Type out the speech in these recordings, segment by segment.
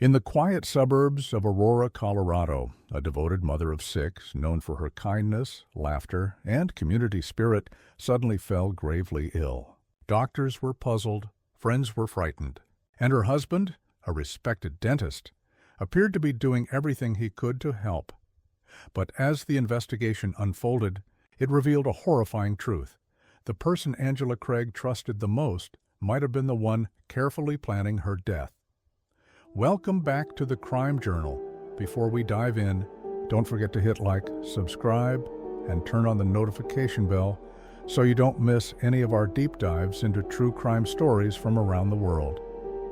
In the quiet suburbs of Aurora, Colorado, a devoted mother of six, known for her kindness, laughter, and community spirit, suddenly fell gravely ill. Doctors were puzzled, friends were frightened, and her husband, a respected dentist, appeared to be doing everything he could to help. But as the investigation unfolded, it revealed a horrifying truth. The person Angela Craig trusted the most might have been the one carefully planning her death. Welcome back to the Crime Journal. Before we dive in, don't forget to hit like, subscribe, and turn on the notification bell so you don't miss any of our deep dives into true crime stories from around the world.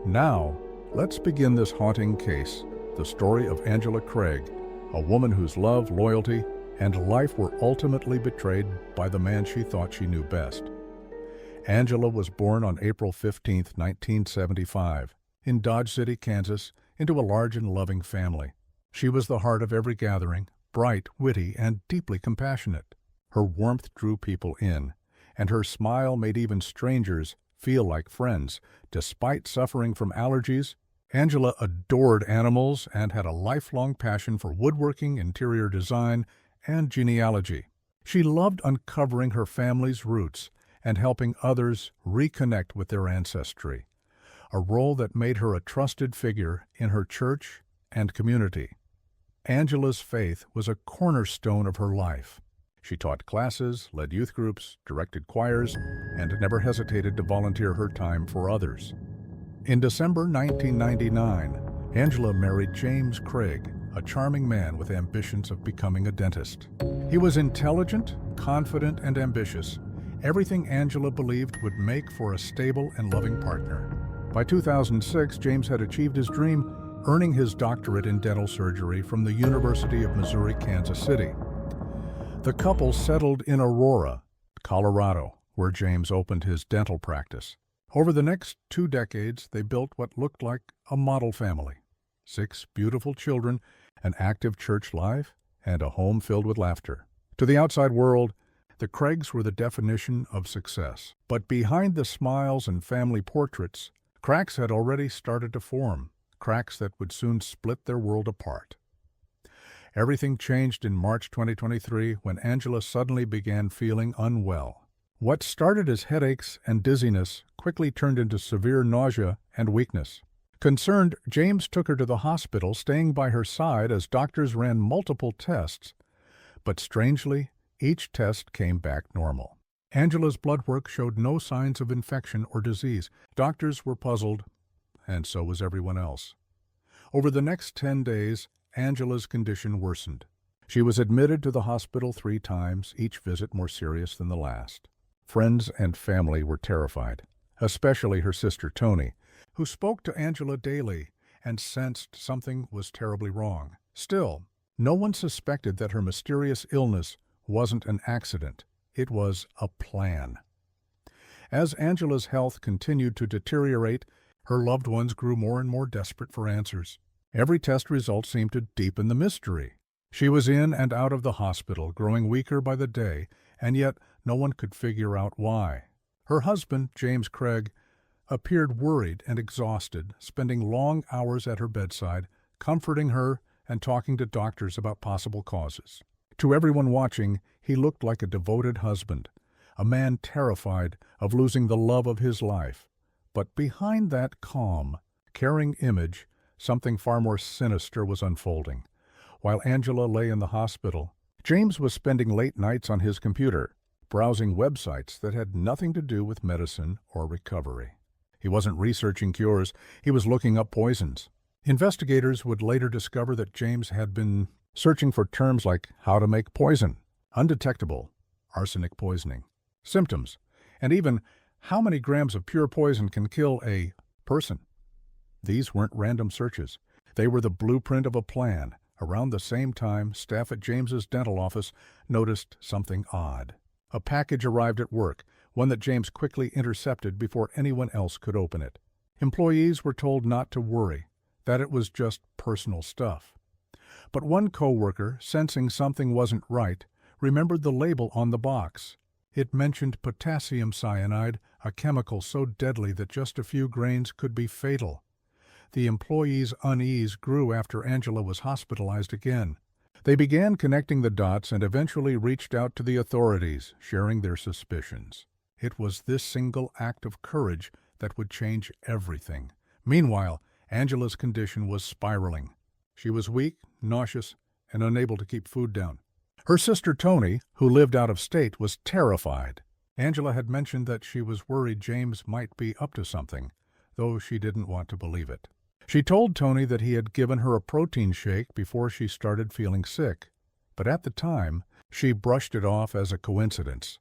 Now, let's begin this haunting case, the story of Angela Craig, a woman whose love, loyalty, and life were ultimately betrayed by the man she thought she knew best. Angela was born on April 15, 1975. In Dodge City, Kansas, into a large and loving family. She was the heart of every gathering, bright, witty, and deeply compassionate. Her warmth drew people in, and her smile made even strangers feel like friends. Despite suffering from allergies, Angela adored animals and had a lifelong passion for woodworking, interior design, and genealogy. She loved uncovering her family's roots and helping others reconnect with their ancestry, a role that made her a trusted figure in her church and community. Angela's faith was a cornerstone of her life. She taught classes, led youth groups, directed choirs, and never hesitated to volunteer her time for others. In December 1999, Angela married James Craig, a charming man with ambitions of becoming a dentist. He was intelligent, confident, and ambitious, everything Angela believed would make for a stable and loving partner. By 2006, James had achieved his dream, earning his doctorate in dental surgery from the University of Missouri, Kansas City. The couple settled in Aurora, Colorado, where James opened his dental practice. Over the next 2 decades, they built what looked like a model family. 6 beautiful children, an active church life, and a home filled with laughter. To the outside world, the Craigs were the definition of success. But behind the smiles and family portraits, cracks had already started to form, cracks that would soon split their world apart. Everything changed in March 2023 when Angela suddenly began feeling unwell. What started as headaches and dizziness quickly turned into severe nausea and weakness. Concerned, James took her to the hospital, staying by her side as doctors ran multiple tests. But strangely, each test came back normal. Angela's blood work showed no signs of infection or disease. Doctors were puzzled, and so was everyone else. Over the next 10 days, Angela's condition worsened. She was admitted to the hospital 3 times, each visit more serious than the last. Friends and family were terrified, especially her sister Toni, who spoke to Angela daily and sensed something was terribly wrong. Still, no one suspected that her mysterious illness wasn't an accident. It was a plan. As Angela's health continued to deteriorate, her loved ones grew more and more desperate for answers. Every test result seemed to deepen the mystery. She was in and out of the hospital, growing weaker by the day, and yet no one could figure out why. Her husband, James Craig, appeared worried and exhausted, spending long hours at her bedside, comforting her and talking to doctors about possible causes. To everyone watching, he looked like a devoted husband, a man terrified of losing the love of his life. But behind that calm, caring image, something far more sinister was unfolding. While Angela lay in the hospital, James was spending late nights on his computer, browsing websites that had nothing to do with medicine or recovery. He wasn't researching cures, he was looking up poisons. Investigators would later discover that James had been searching for terms like how to make poison, undetectable, arsenic poisoning, symptoms, and even how many grams of pure poison can kill a person. These weren't random searches. They were the blueprint of a plan. Around the same time, staff at James's dental office noticed something odd. A package arrived at work, one that James quickly intercepted before anyone else could open it. Employees were told not to worry, that it was just personal stuff. But one coworker, sensing something wasn't right, remembered the label on the box. It mentioned potassium cyanide, a chemical so deadly that just a few grains could be fatal. The employees' unease grew after Angela was hospitalized again. They began connecting the dots and eventually reached out to the authorities, sharing their suspicions. It was this single act of courage that would change everything. Meanwhile, Angela's condition was spiraling. She was weak, nauseous, and unable to keep food down. Her sister Toni, who lived out of state, was terrified. Angela had mentioned that she was worried James might be up to something, though she didn't want to believe it. She told Toni that he had given her a protein shake before she started feeling sick, but at the time, she brushed it off as a coincidence.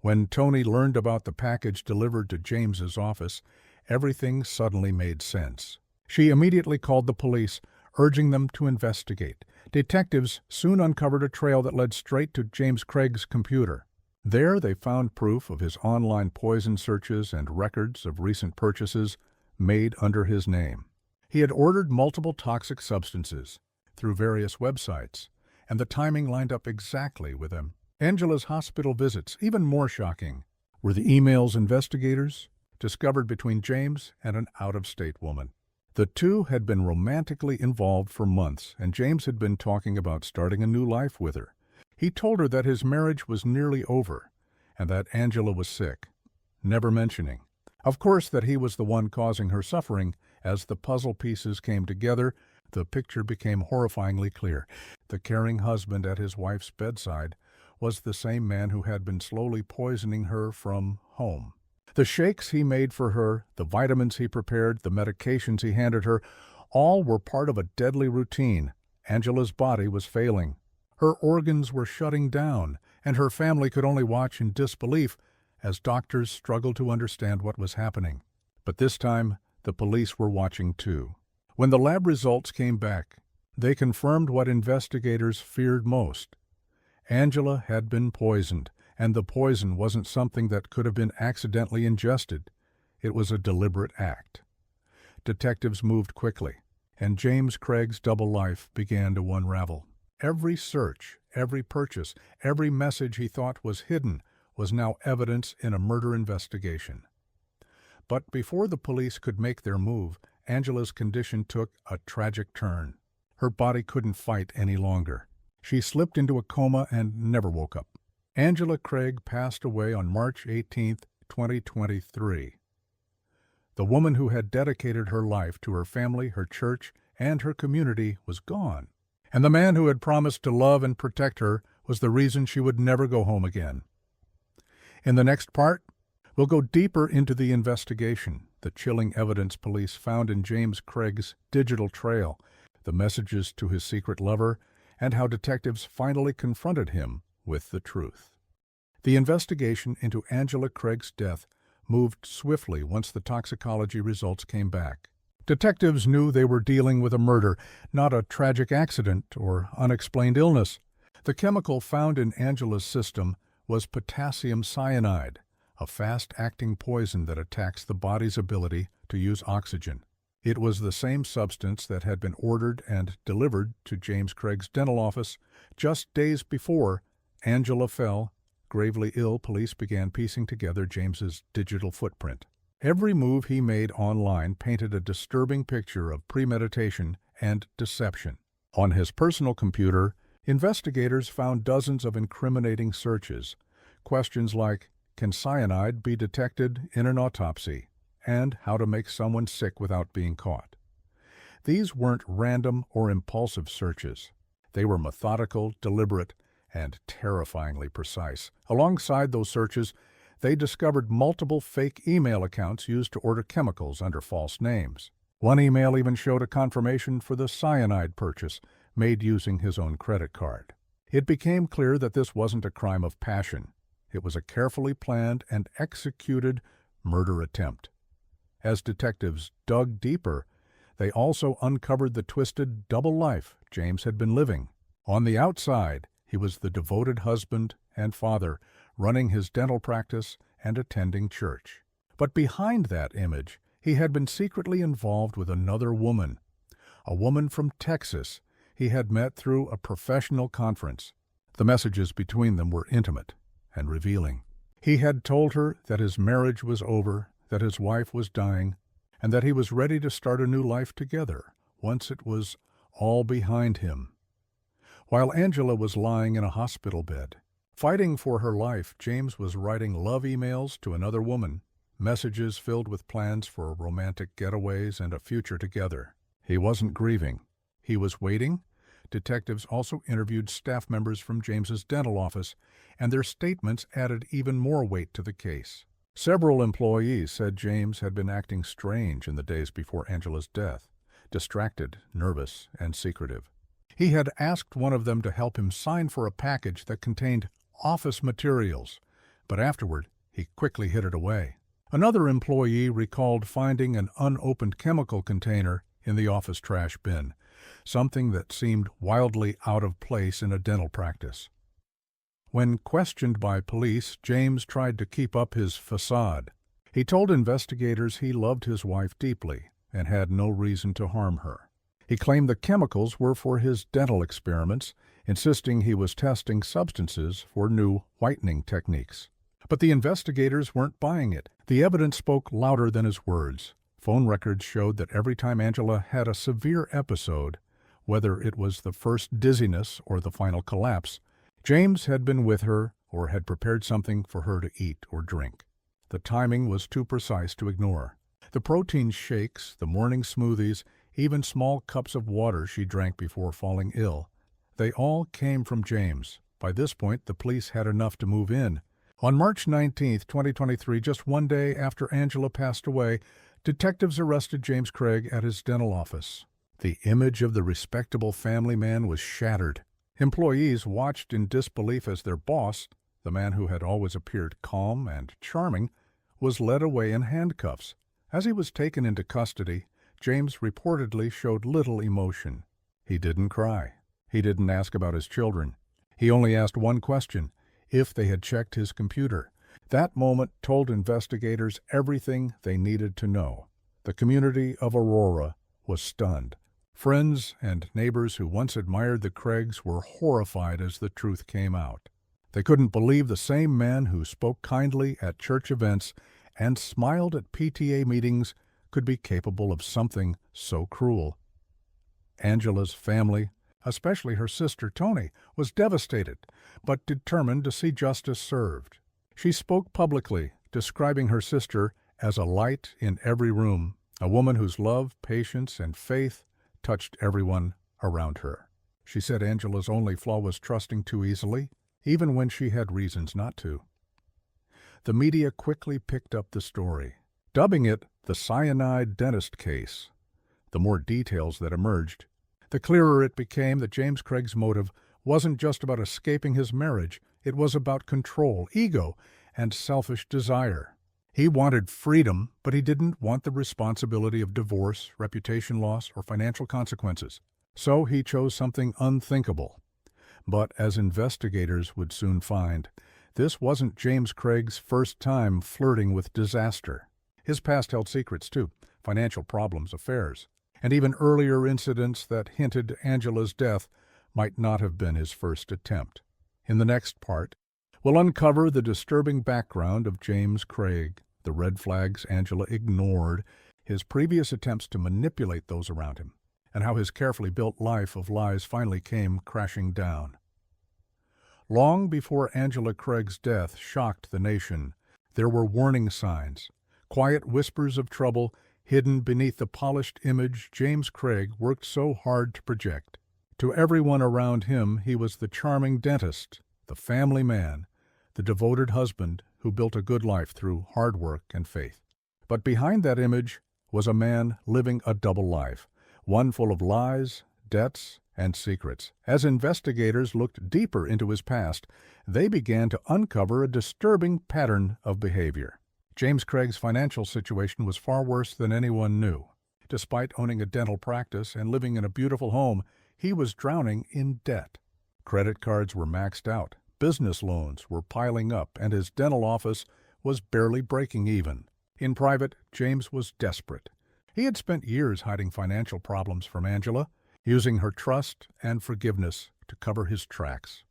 When Toni learned about the package delivered to James's office, everything suddenly made sense. She immediately called the police, urging them to investigate. Detectives soon uncovered a trail that led straight to James Craig's computer. There they found proof of his online poison searches and records of recent purchases made under his name. He had ordered multiple toxic substances through various websites, and the timing lined up exactly with them. Angela's hospital visits, even more shocking, were the emails investigators discovered between James and an out-of-state woman. The two had been romantically involved for months, and James had been talking about starting a new life with her. He told her that his marriage was nearly over and that Angela was sick, never mentioning, of course, that he was the one causing her suffering. As the puzzle pieces came together, the picture became horrifyingly clear. The caring husband at his wife's bedside was the same man who had been slowly poisoning her from home. The shakes he made for her, the vitamins he prepared, the medications he handed her, all were part of a deadly routine. Angela's body was failing. Her organs were shutting down, and her family could only watch in disbelief as doctors struggled to understand what was happening. But this time, the police were watching too. When the lab results came back, they confirmed what investigators feared most. Angela had been poisoned, and the poison wasn't something that could have been accidentally ingested. It was a deliberate act. Detectives moved quickly, and James Craig's double life began to unravel. Every search, every purchase, every message he thought was hidden was now evidence in a murder investigation. But before the police could make their move, Angela's condition took a tragic turn. Her body couldn't fight any longer. She slipped into a coma and never woke up. Angela Craig passed away on March 18, 2023. The woman who had dedicated her life to her family, her church, and her community was gone. And the man who had promised to love and protect her was the reason she would never go home again. In the next part, we'll go deeper into the investigation, the chilling evidence police found in James Craig's digital trail, the messages to his secret lover, and how detectives finally confronted him with the truth. The investigation into Angela Craig's death moved swiftly once the toxicology results came back. Detectives knew they were dealing with a murder, not a tragic accident or unexplained illness. The chemical found in Angela's system was potassium cyanide, a fast-acting poison that attacks the body's ability to use oxygen. It was the same substance that had been ordered and delivered to James Craig's dental office just days before Angela fell gravely ill. Police began piecing together James's digital footprint. Every move he made online painted a disturbing picture of premeditation and deception. On his personal computer, investigators found dozens of incriminating searches. Questions like, can cyanide be detected in an autopsy? And how to make someone sick without being caught. These weren't random or impulsive searches. They were methodical, deliberate, and terrifyingly precise. Alongside those searches, they discovered multiple fake email accounts used to order chemicals under false names. One email even showed a confirmation for the cyanide purchase made using his own credit card. It became clear that this wasn't a crime of passion. It was a carefully planned and executed murder attempt. As detectives dug deeper, they also uncovered the twisted double life James had been living. On the outside, he was the devoted husband and father, running his dental practice and attending church. But behind that image, he had been secretly involved with another woman, a woman from Texas he had met through a professional conference. The messages between them were intimate and revealing. He had told her that his marriage was over, that his wife was dying, and that he was ready to start a new life together once it was all behind him. While Angela was lying in a hospital bed, fighting for her life, James was writing love emails to another woman, messages filled with plans for romantic getaways and a future together. He wasn't grieving. He was waiting. Detectives also interviewed staff members from James's dental office, and their statements added even more weight to the case. Several employees said James had been acting strange in the days before Angela's death, distracted, nervous, and secretive. He had asked one of them to help him sign for a package that contained office materials, but afterward he quickly hid it away. Another employee recalled finding an unopened chemical container in the office trash bin, something that seemed wildly out of place in a dental practice. When questioned by police, James tried to keep up his facade. He told investigators he loved his wife deeply and had no reason to harm her. He claimed the chemicals were for his dental experiments, insisting he was testing substances for new whitening techniques. But the investigators weren't buying it. The evidence spoke louder than his words. Phone records showed that every time Angela had a severe episode, whether it was the first dizziness or the final collapse, James had been with her or had prepared something for her to eat or drink. The timing was too precise to ignore. The protein shakes, the morning smoothies, even small cups of water she drank before falling ill, they all came from James. By this point, the police had enough to move in. On March 19, 2023, just one day after Angela passed away, detectives arrested James Craig at his dental office. The image of the respectable family man was shattered. Employees watched in disbelief as their boss, the man who had always appeared calm and charming, was led away in handcuffs. As he was taken into custody, James reportedly showed little emotion. He didn't cry. He didn't ask about his children. He only asked one question: if they had checked his computer. That moment told investigators everything they needed to know. The community of Aurora was stunned. Friends and neighbors who once admired the Craigs were horrified as the truth came out. They couldn't believe the same man who spoke kindly at church events and smiled at PTA meetings could be capable of something so cruel. Angela's family, especially her sister Toni, was devastated, but determined to see justice served. She spoke publicly, describing her sister as a light in every room, a woman whose love, patience, and faith touched everyone around her. She said Angela's only flaw was trusting too easily, even when she had reasons not to. The media quickly picked up the story, dubbing it the cyanide dentist case. The more details that emerged, the clearer it became that James Craig's motive wasn't just about escaping his marriage, it was about control, ego, and selfish desire. He wanted freedom, but he didn't want the responsibility of divorce, reputation loss, or financial consequences. So he chose something unthinkable. But as investigators would soon find, this wasn't James Craig's first time flirting with disaster. His past held secrets too: financial problems, affairs, and even earlier incidents that hinted Angela's death might not have been his first attempt. In the next part, we'll uncover the disturbing background of James Craig, the red flags Angela ignored, his previous attempts to manipulate those around him, and how his carefully built life of lies finally came crashing down. Long before Angela Craig's death shocked the nation, there were warning signs, quiet whispers of trouble hidden beneath the polished image James Craig worked so hard to project. To everyone around him, he was the charming dentist, the family man, the devoted husband who built a good life through hard work and faith. But behind that image was a man living a double life, one full of lies, debts, and secrets. As investigators looked deeper into his past, they began to uncover a disturbing pattern of behavior. James Craig's financial situation was far worse than anyone knew. Despite owning a dental practice and living in a beautiful home, he was drowning in debt. Credit cards were maxed out, business loans were piling up, and his dental office was barely breaking even. In private, James was desperate. He had spent years hiding financial problems from Angela, using her trust and forgiveness to cover his tracks.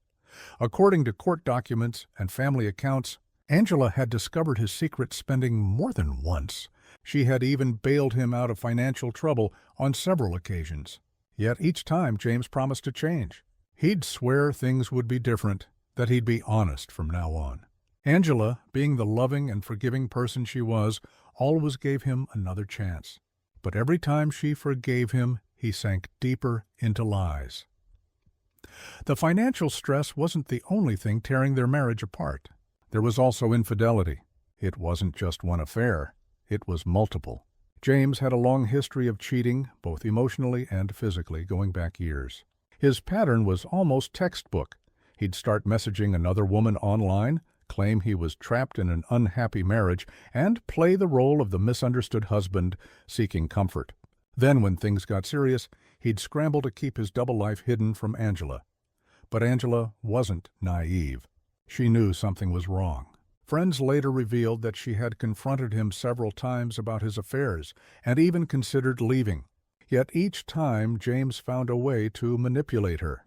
According to court documents and family accounts, Angela had discovered his secret spending more than once, She had even bailed him out of financial trouble on several occasions. Yet each time James promised to change. He'd swear things would be different, that he'd be honest from now on. Angela, being the loving and forgiving person she was, always gave him another chance. But every time she forgave him, he sank deeper into lies. The financial stress wasn't the only thing tearing their marriage apart. There was also infidelity. It wasn't just one affair. It was multiple. James had a long history of cheating, both emotionally and physically, going back years. His pattern was almost textbook. He'd start messaging another woman online, claim he was trapped in an unhappy marriage, and play the role of the misunderstood husband seeking comfort. Then, when things got serious, he'd scramble to keep his double life hidden from Angela. But Angela wasn't naive. She knew something was wrong. Friends later revealed that she had confronted him several times about his affairs and even considered leaving. Yet each time James found a way to manipulate her.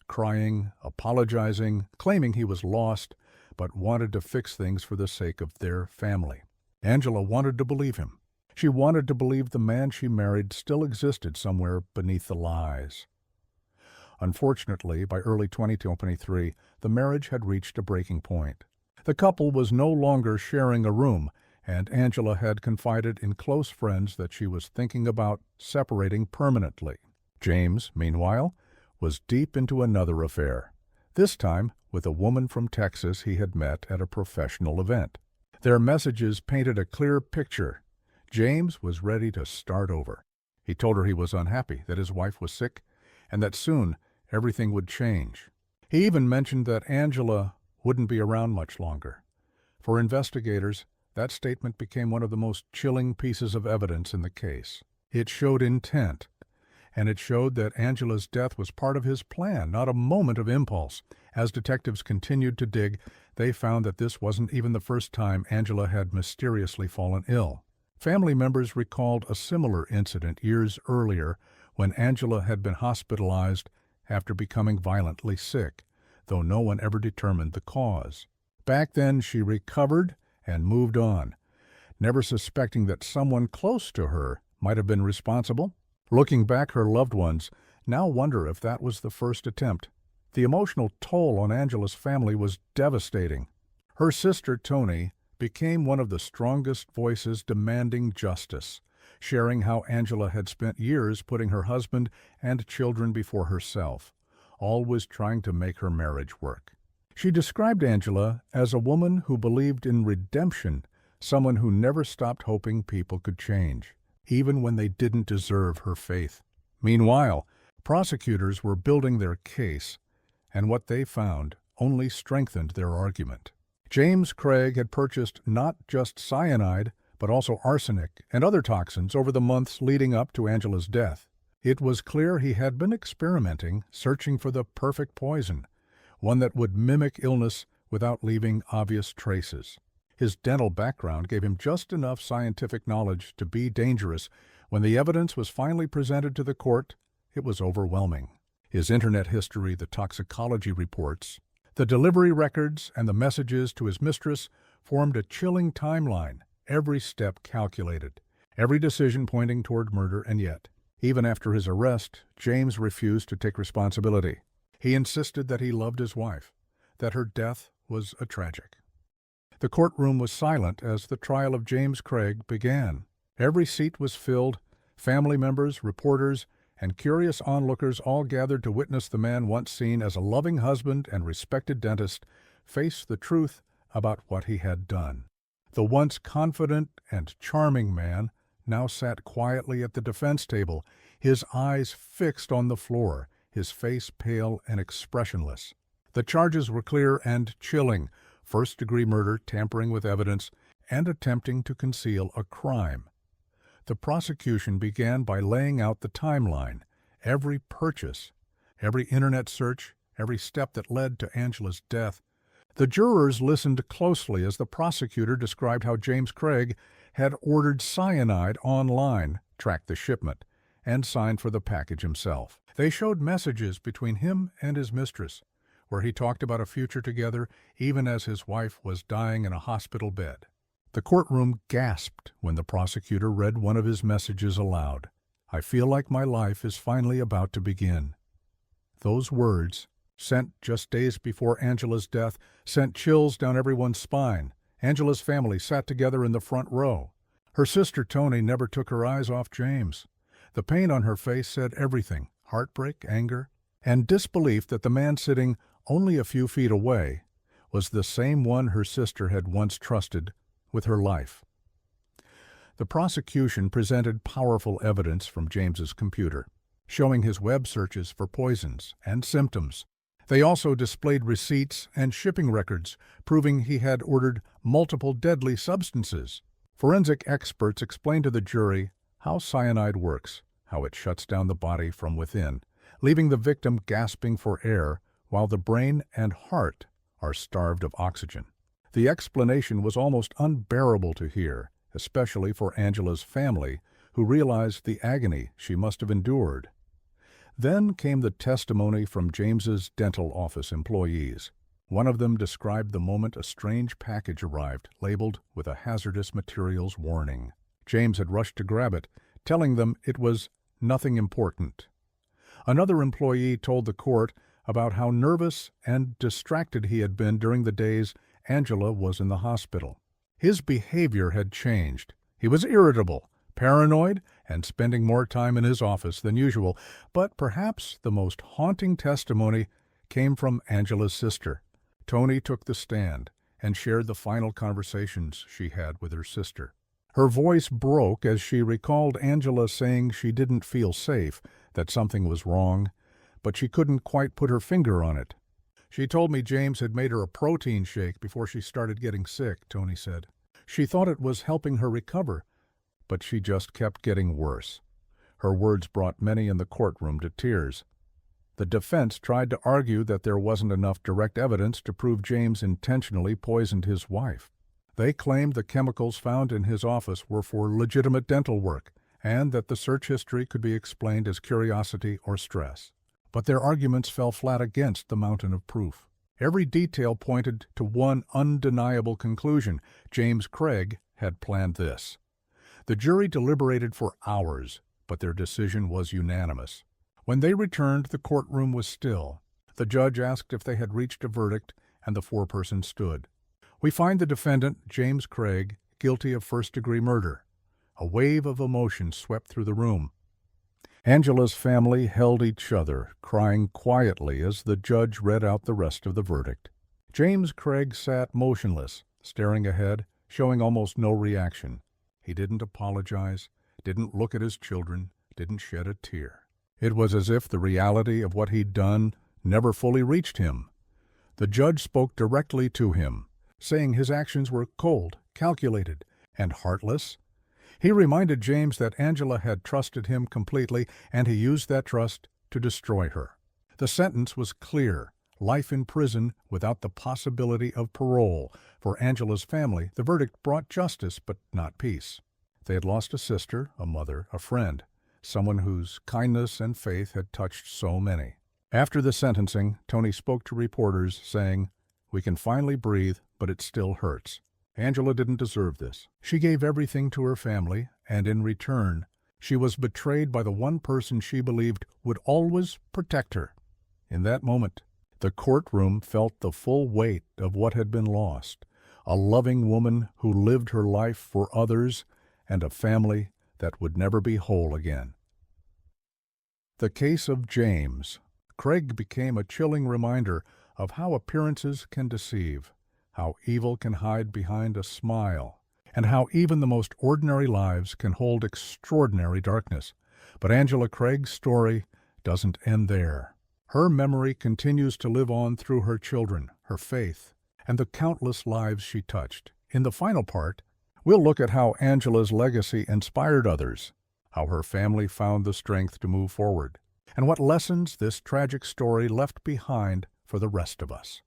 Crying, apologizing, claiming he was lost, but wanted to fix things for the sake of their family. Angela wanted to believe him. She wanted to believe the man she married still existed somewhere beneath the lies. Unfortunately, by early 2023, the marriage had reached a breaking point. The couple was no longer sharing a room, and Angela had confided in close friends that she was thinking about separating permanently. James, meanwhile, was deep into another affair, this time with a woman from Texas he had met at a professional event. Their messages painted a clear picture. James was ready to start over. He told her he was unhappy, that his wife was sick, and that soon everything would change. He even mentioned that Angela wouldn't be around much longer. For investigators, that statement became one of the most chilling pieces of evidence in the case. It showed intent, and it showed that Angela's death was part of his plan, not a moment of impulse. As detectives continued to dig, they found that this wasn't even the first time Angela had mysteriously fallen ill. Family members recalled a similar incident years earlier when Angela had been hospitalized after becoming violently sick, though no one ever determined the cause. Back then, she recovered and moved on, never suspecting that someone close to her might have been responsible. Looking back, her loved ones now wonder if that was the first attempt. The emotional toll on Angela's family was devastating. Her sister, Toni, became one of the strongest voices demanding justice, sharing how Angela had spent years putting her husband and children before herself, always trying to make her marriage work. She described Angela as a woman who believed in redemption, someone who never stopped hoping people could change, even when they didn't deserve her faith. Meanwhile, prosecutors were building their case, and what they found only strengthened their argument. James Craig had purchased not just cyanide, but also arsenic and other toxins over the months leading up to Angela's death. It was clear he had been experimenting, searching for the perfect poison, one that would mimic illness without leaving obvious traces. His dental background gave him just enough scientific knowledge to be dangerous. When the evidence was finally presented to the court, it was overwhelming. His internet history, the toxicology reports, the delivery records, and the messages to his mistress formed a chilling timeline, every step calculated, every decision pointing toward murder, and yet, even after his arrest, James refused to take responsibility. He insisted that he loved his wife, that her death was a tragic. The courtroom was silent as the trial of James Craig began. Every seat was filled. Family members, reporters, and curious onlookers all gathered to witness the man once seen as a loving husband and respected dentist face the truth about what he had done. The once confident and charming man now sat quietly at the defense table, his eyes fixed on the floor, his face pale and expressionless. The charges were clear and chilling: first-degree murder, tampering with evidence, and attempting to conceal a crime. The prosecution began by laying out the timeline, every purchase, every internet search, every step that led to Angela's death. The jurors listened closely as the prosecutor described how James Craig had ordered cyanide online, tracked the shipment, and signed for the package himself. They showed messages between him and his mistress, where he talked about a future together even as his wife was dying in a hospital bed. The courtroom gasped when the prosecutor read one of his messages aloud. "I feel like my life is finally about to begin." Those words, sent just days before Angela's death, sent chills down everyone's spine. Angela's family sat together in the front row. Her sister Toni never took her eyes off James. The pain on her face said everything: heartbreak, anger, and disbelief that the man sitting only a few feet away was the same one her sister had once trusted with her life. The prosecution presented powerful evidence from James's computer, showing his web searches for poisons and symptoms. They also displayed receipts and shipping records, proving he had ordered multiple deadly substances. Forensic experts explained to the jury how cyanide works, how it shuts down the body from within, leaving the victim gasping for air while the brain and heart are starved of oxygen. The explanation was almost unbearable to hear, especially for Angela's family, who realized the agony she must have endured. Then came the testimony from James's dental office employees. One of them described the moment a strange package arrived, labeled with a hazardous materials warning. James had rushed to grab it, telling them it was nothing important. Another employee told the court about how nervous and distracted he had been during the days Angela was in the hospital. His behavior had changed. He was irritable, paranoid, and spending more time in his office than usual. But perhaps the most haunting testimony came from Angela's sister. Toni took the stand and shared the final conversations she had with her sister. Her voice broke as she recalled Angela saying she didn't feel safe, that something was wrong, but she couldn't quite put her finger on it. "She told me James had made her a protein shake before she started getting sick," Toni said. "She thought it was helping her recover, but she just kept getting worse." Her words brought many in the courtroom to tears. The defense tried to argue that there wasn't enough direct evidence to prove James intentionally poisoned his wife. They claimed the chemicals found in his office were for legitimate dental work, and that the search history could be explained as curiosity or stress. But their arguments fell flat against the mountain of proof. Every detail pointed to one undeniable conclusion: James Craig had planned this. The jury deliberated for hours, but their decision was unanimous. When they returned, the courtroom was still. The judge asked if they had reached a verdict, and the foreperson stood. "We find the defendant, James Craig, guilty of first-degree murder." A wave of emotion swept through the room. Angela's family held each other, crying quietly as the judge read out the rest of the verdict. James Craig sat motionless, staring ahead, showing almost no reaction. He didn't apologize, didn't look at his children, didn't shed a tear. It was as if the reality of what he'd done never fully reached him. The judge spoke directly to him, saying his actions were cold, calculated, and heartless. He reminded James that Angela had trusted him completely, and he used that trust to destroy her. The sentence was clear: life in prison without the possibility of parole. For Angela's family, the verdict brought justice, but not peace. They had lost a sister, a mother, a friend, someone whose kindness and faith had touched so many. After the sentencing, Toni spoke to reporters, saying, "We can finally breathe, but it still hurts." Angela didn't deserve this. She gave everything to her family, and in return, she was betrayed by the one person she believed would always protect her. In that moment, the courtroom felt the full weight of what had been lost: a loving woman who lived her life for others, and a family that would never be whole again. The case of James. Craig became a chilling reminder of how appearances can deceive, how evil can hide behind a smile, and how even the most ordinary lives can hold extraordinary darkness. But Angela Craig's story doesn't end there. Her memory continues to live on through her children, her faith, and the countless lives she touched. In the final part, we'll look at how Angela's legacy inspired others, how her family found the strength to move forward, and what lessons this tragic story left behind for the rest of us.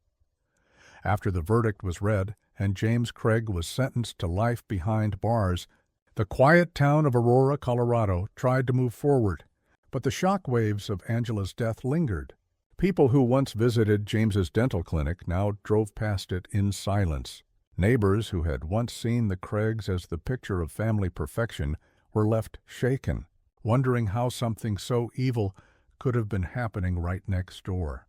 After the verdict was read and James Craig was sentenced to life behind bars, the quiet town of Aurora, Colorado, tried to move forward, but the shock waves of Angela's death lingered. People who once visited James's dental clinic now drove past it in silence. Neighbors who had once seen the Craigs as the picture of family perfection were left shaken, wondering how something so evil could have been happening right next door.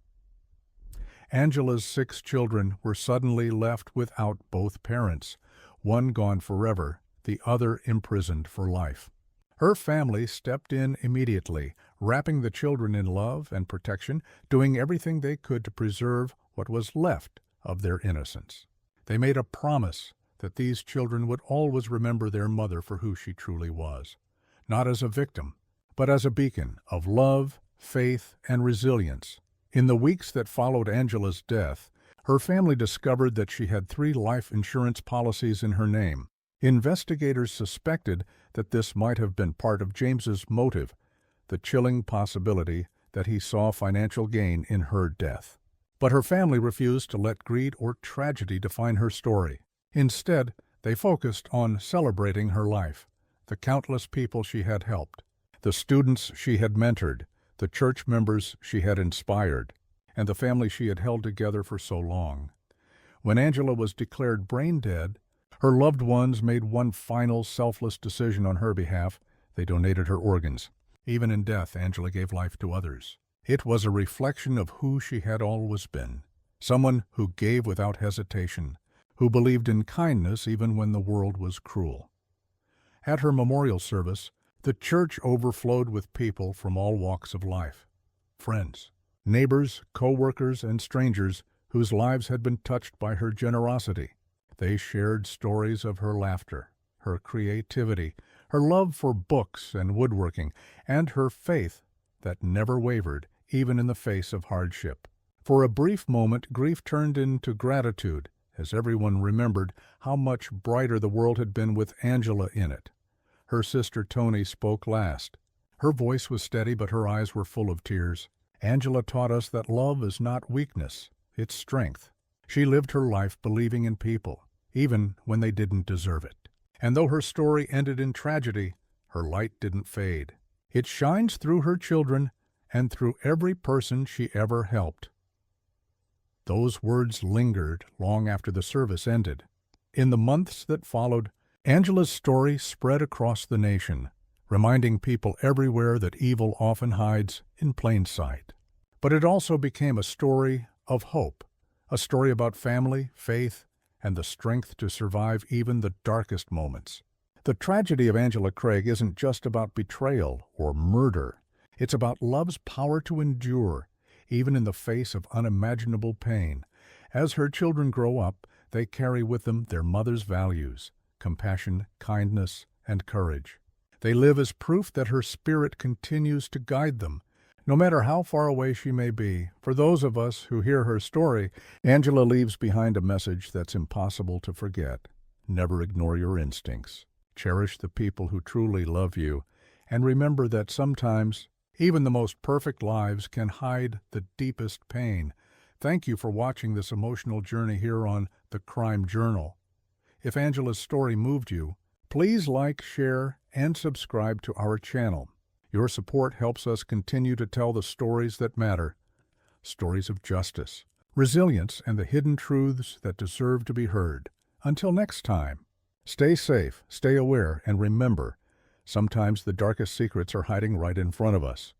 Angela's 6 children were suddenly left without both parents, one gone forever, the other imprisoned for life. Her family stepped in immediately, wrapping the children in love and protection, doing everything they could to preserve what was left of their innocence. They made a promise that these children would always remember their mother for who she truly was, not as a victim, but as a beacon of love, faith, and resilience. In the weeks that followed Angela's death, her family discovered that she had 3 life insurance policies in her name. Investigators suspected that this might have been part of James's motive, the chilling possibility that he saw financial gain in her death. But her family refused to let greed or tragedy define her story. Instead, they focused on celebrating her life, the countless people she had helped, the students she had mentored, the church members she had inspired, and the family she had held together for so long. When Angela was declared brain dead, her loved ones made one final selfless decision on her behalf. They donated her organs. Even in death, Angela gave life to others. It was a reflection of who she had always been, someone who gave without hesitation, who believed in kindness even when the world was cruel. At her memorial service, the church overflowed with people from all walks of life, friends, neighbors, co-workers, and strangers whose lives had been touched by her generosity. They shared stories of her laughter, her creativity, her love for books and woodworking, and her faith that never wavered, even in the face of hardship. For a brief moment, grief turned into gratitude, as everyone remembered how much brighter the world had been with Angela in it. Her sister Toni spoke last. Her voice was steady, but her eyes were full of tears. Angela taught us that love is not weakness, it's strength. She lived her life believing in people, even when they didn't deserve it. And though her story ended in tragedy, her light didn't fade. It shines through her children and through every person she ever helped. Those words lingered long after the service ended. In the months that followed, Angela's story spread across the nation, reminding people everywhere that evil often hides in plain sight. But it also became a story of hope, a story about family, faith, and the strength to survive even the darkest moments. The tragedy of Angela Craig isn't just about betrayal or murder. It's about love's power to endure, even in the face of unimaginable pain. As her children grow up, they carry with them their mother's values: compassion, kindness, and courage. They live as proof that her spirit continues to guide them, no matter how far away she may be. For those of us who hear her story, Angela leaves behind a message that's impossible to forget. Never ignore your instincts. Cherish the people who truly love you, and remember that sometimes even the most perfect lives can hide the deepest pain. Thank you for watching this emotional journey here on The Crime Journal. If Angela's story moved you, please like, share, and subscribe to our channel. Your support helps us continue to tell the stories that matter, stories of justice, resilience, and the hidden truths that deserve to be heard. Until next time, stay safe, stay aware, and remember, sometimes the darkest secrets are hiding right in front of us.